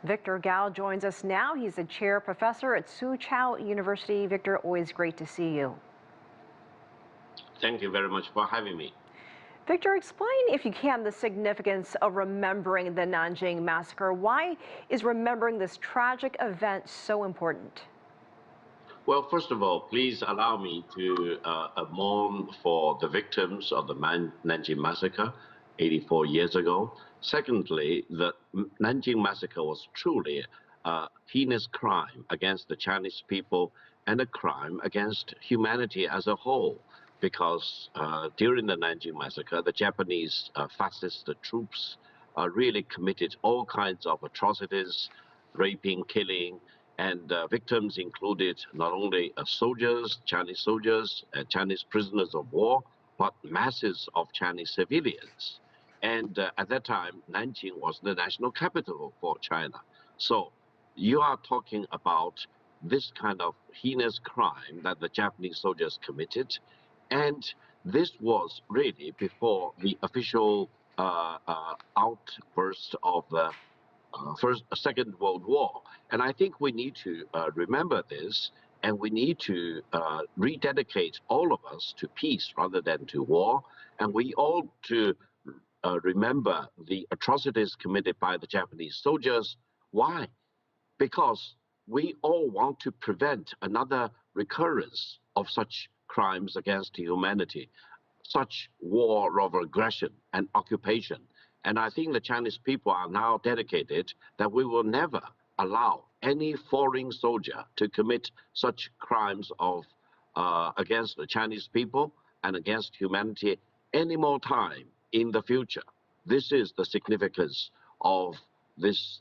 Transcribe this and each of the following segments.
Victor Gao joins us now. He's a chair professor at Soochow University. Victor, always great to see you. Thank you very much for having me. Victor, explain, if you can, the significance of remembering the Nanjing Massacre. Why is remembering this tragic event so important? Well, first of all, please allow me to mourn for the victims of the Nanjing Massacre 84 years ago. Secondly, the Nanjing Massacre was truly a heinous crime against the Chinese people and a crime against humanity as a whole, because during the Nanjing Massacre, the Japanese fascist troops really committed all kinds of atrocities, raping, killing, and victims included not only soldiers, Chinese prisoners of war, but masses of Chinese civilians. And at that time, Nanjing was the national capital for China. So you are talking about this kind of heinous crime that the Japanese soldiers committed. And this was really before the official outburst of the Second World War. And I think we need to remember this, and we need to rededicate all of us to peace rather than to war. And we all to remember the atrocities committed by the Japanese soldiers. Why? Because we all want to prevent another recurrence of such crimes against humanity, such war of aggression and occupation. And I think the Chinese people are now dedicated that we will never allow any foreign soldier to commit such crimes of against the Chinese people and against humanity any more time in the future. This is the significance of this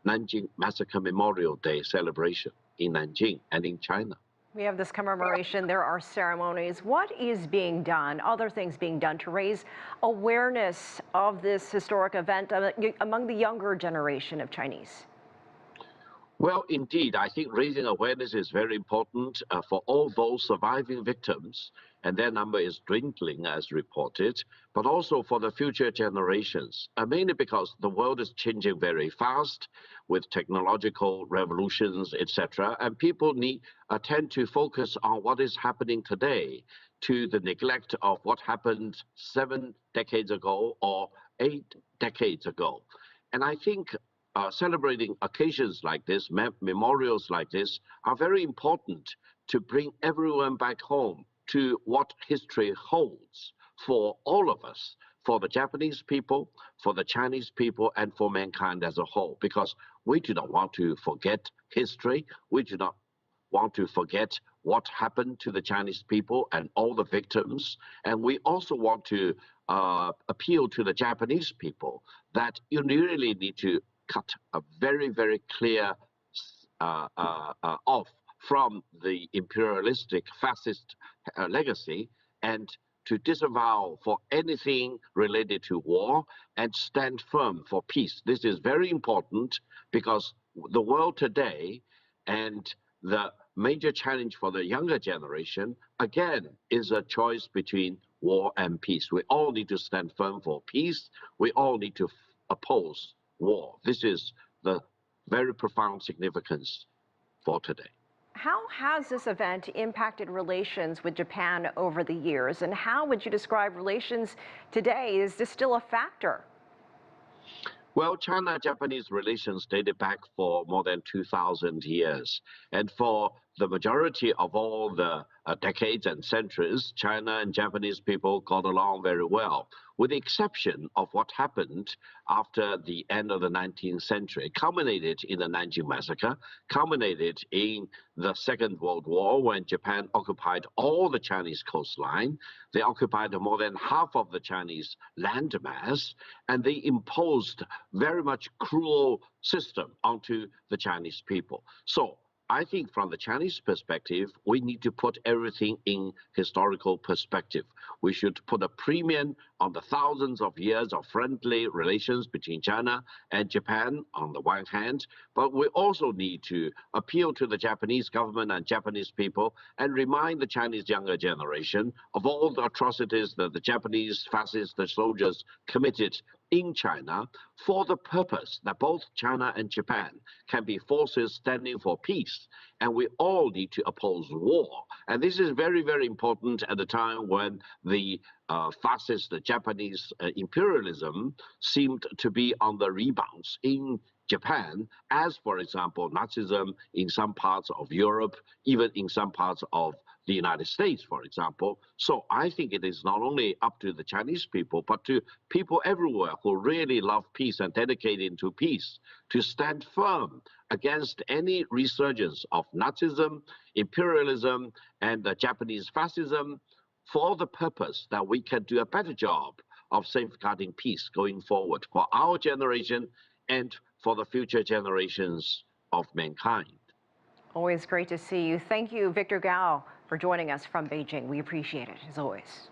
Nanjing Massacre Memorial Day celebration in Nanjing and in China. We have this commemoration, there are ceremonies. What is being done, other things being done to raise awareness of this historic event among the younger generation of Chinese? Well, indeed, I think raising awareness is very important for all those surviving victims, and their number is dwindling as reported, but also for the future generations, mainly because the world is changing very fast with technological revolutions, etc., and people tend to focus on what is happening today to the neglect of what happened 7 decades ago or 8 decades ago. And I think celebrating occasions like this, memorials like this, are very important to bring everyone back home to what history holds for all of us, for the Japanese people, for the Chinese people, and for mankind as a whole, because we do not want to forget history. We do not want to forget what happened to the Chinese people and all the victims. And we also want to appeal to the Japanese people that you really need to cut a very, very clear off from the imperialistic fascist legacy and to disavow for anything related to war and stand firm for peace. This is very important because the world today and the major challenge for the younger generation, again, is a choice between war and peace. We all need to stand firm for peace. We all need to oppose war. This is the very profound significance for today. How has this event impacted relations with Japan over the years, and how would you describe relations today? Is this still a factor? Well, China-Japanese relations dated back for more than 2,000 years. And for the majority of all the decades and centuries, China and Japanese people got along very well, with the exception of what happened after the end of the 19th century, culminated in the Nanjing Massacre, culminated in the Second World War when Japan occupied all the Chinese coastline. They occupied more than half of the Chinese landmass, and they imposed very much cruel system onto the Chinese people. So I think from the Chinese perspective, we need to put everything in historical perspective. We should put a premium on the thousands of years of friendly relations between China and Japan on the one hand, but we also need to appeal to the Japanese government and Japanese people and remind the Chinese younger generation of all the atrocities that the Japanese fascist soldiers committed in China for the purpose that both China and Japan can be forces standing for peace. And we all need to oppose war. And this is very, very important at a time when the fascist Japanese imperialism seemed to be on the rebounds in Japan, as, for example, Nazism in some parts of Europe, even in some parts of the United States, for example. So I think it is not only up to the Chinese people, but to people everywhere who really love peace and dedicated to peace, to stand firm against any resurgence of Nazism, imperialism, and Japanese fascism, for the purpose that we can do a better job of safeguarding peace going forward for our generation and for the future generations of mankind. Always great to see you. Thank you, Victor Gao, for joining us from Beijing. We appreciate it, as always.